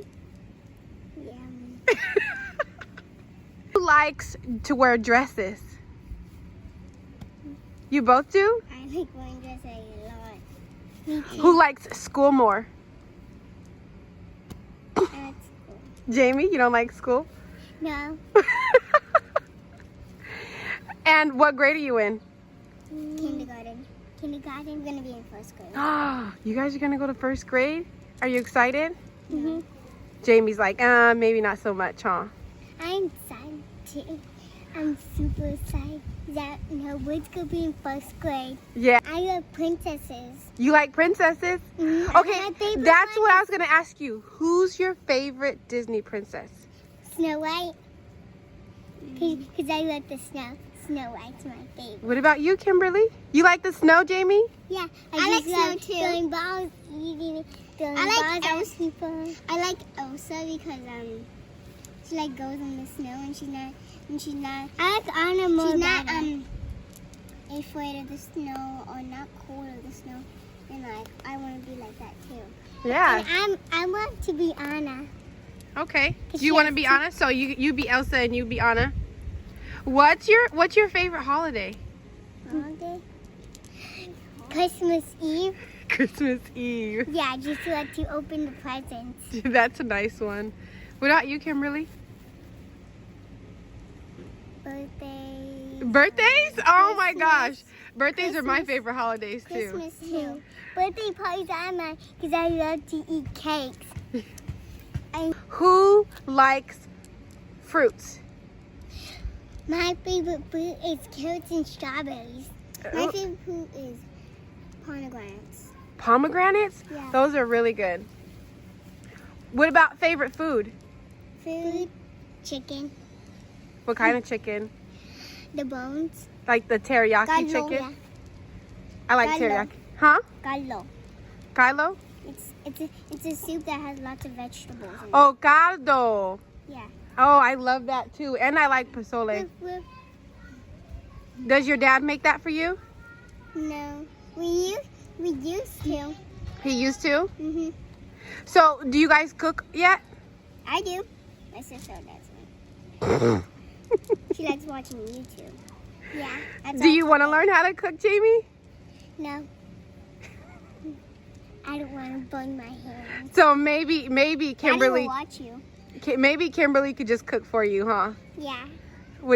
Who likes to wear dresses? You both do?
I like wearing dresses a lot. Me too.
Who likes school more?
At school.
Jamie, you don't like school?
No.
And what grade are you in?
Kindergarten. Kindergarten. I'm gonna be in first grade.
Ah, you guys are gonna go to first grade? Are you excited?
Mm-hmm.
Jamie's like, maybe not so much, huh?
I'm excited too. I'm super excited that we're gonna be in first grade.
Yeah.
I love princesses.
You like princesses?
Mhm.
Okay,
My favorite
that's
one
what I was gonna ask you. Who's your favorite Disney princess?
Snow White. Because I love the snow. Snow White's my favorite.
What about you, Kimberly? You like the snow, Jamie?
Yeah, I like snow too. Throwing balls, eating, throwing balls at people. I like Elsa because she like goes in the snow and she's not. I like Anna more. She's not afraid of the snow or not cold of the snow, and like I want to be like that too.
Yeah.
And I want to be Anna.
Okay.
Cause
You
she
want to
has
be
two-
Anna? So you be Elsa and you be Anna. What's your favorite holiday?
Holiday. Christmas Eve.
Christmas Eve.
Yeah, just like to open the presents.
That's a nice one. What about you, Kimberly?
Birthday.
Birthdays? Oh my
Christmas.
gosh. Birthdays are my
Christmas.
favorite holidays too.
Christmas too. Birthday parties are mine because I love to eat cakes.
Who likes fruits?
My favorite fruit is carrots and strawberries. My
Oh.
favorite fruit is pomegranates.
Pomegranates?
Yeah.
Those are really good. What about favorite food?
Food, chicken,
What kind of chicken?
the bones.
Like the teriyaki
Gallo,
chicken?
yeah.
I like
Gallo.
teriyaki. Huh?
Gallo.
Kylo?
It's a soup that has lots of vegetables in it.
Oh, caldo.
Yeah.
Oh, I love that too. And I like pozole. Does your dad make that for you?
No, we used to.
He used to?
Mhm.
So, do you guys cook yet?
I do. My sister doesn't. She likes watching YouTube. Yeah. That's
Do you
all.
want to learn how to cook, Jamie?
No. I don't want to burn my hands.
So maybe
Daddy
Kimberly,
will watch you.
maybe Kimberly could just cook for you, huh?
Yeah.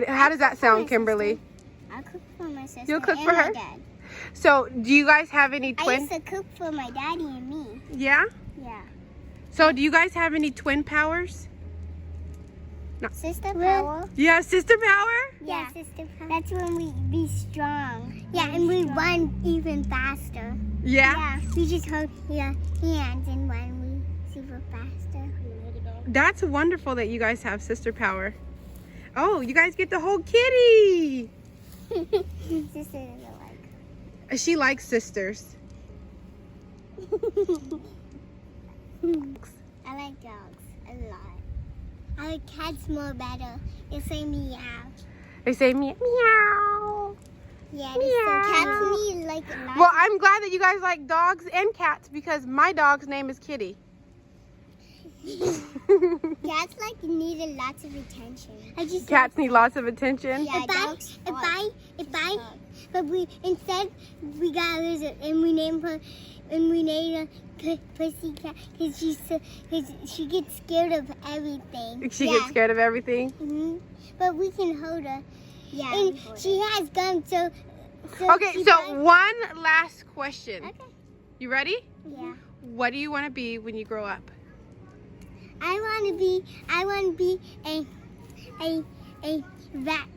How does that
cook for my
sound, Kimberly?
sister. I'll cook for my sister.
You'll cook
and
for
my
her?
Dad.
So, do you guys have any
I
twin?
used to cook for my daddy and me.
Yeah?
Yeah.
So, do you guys have any twin powers?
Sister power.
Yeah, sister power?
Yeah, sister power. That's when we be strong. Yeah, and we run even faster.
Yeah?
Yeah, we just hold your hands and run super faster.
That's wonderful that you guys have sister power. Oh, you guys get to hold Kitty.
Sister doesn't like.
She likes sisters.
I like dogs a lot. I like cats more better. They say meow.
They say meow.
Yeah, they say cats need like a lot.
Well, I'm glad that you guys like dogs and cats because my dog's name is Kitty.
Cats like need lots of attention.
Cats need lots of attention.
Yeah, but we got a lizard and we named her Pussycat because she gets scared of everything.
She gets scared of everything.
Mm-hmm. But we can hold her. Yeah. And she has gum, so
okay, so one last question.
Okay.
You ready?
Yeah.
What do you want to be when you grow up?
I want to be a vet.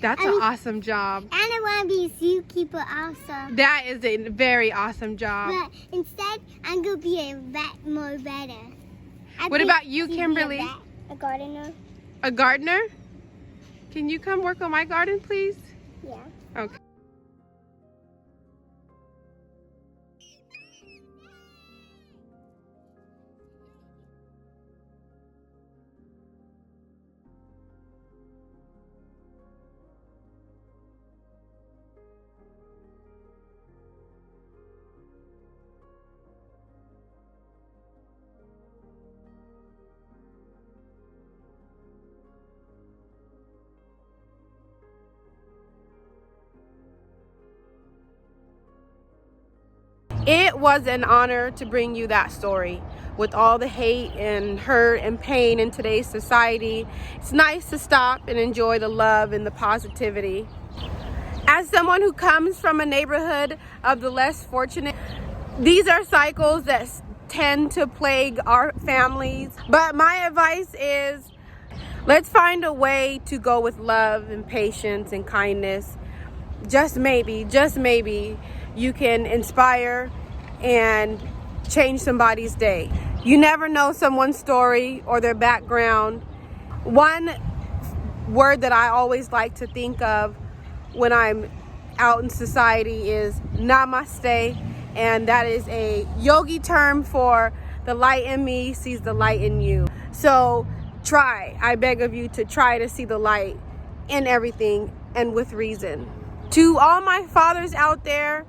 That's an awesome job.
And I want to be a zookeeper also.
That is a very awesome job.
But instead, I'm going to be a vet more better.
What about you, Kimberly?
A gardener.
A gardener? Can you come work on my garden, please?
Yeah.
Okay. It was an honor to bring you that story. With all the hate and hurt and pain in today's society, it's nice to stop and enjoy the love and the positivity. As someone who comes from a neighborhood of the less fortunate, these are cycles that tend to plague our families. But my advice is, let's find a way to go with love and patience and kindness. Just maybe, you can inspire and change somebody's day. You never know someone's story or their background. One word that I always like to think of when I'm out in society is namaste, and that is a yogi term for the light in me sees the light in you. So I beg of you to try to see the light in everything and with reason. To all my fathers out there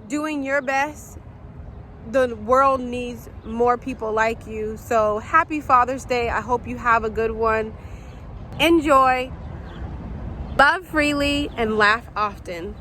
doing your best, the world needs more people like you. So happy Father's Day. I hope you have a good one. Enjoy, love freely, and laugh often.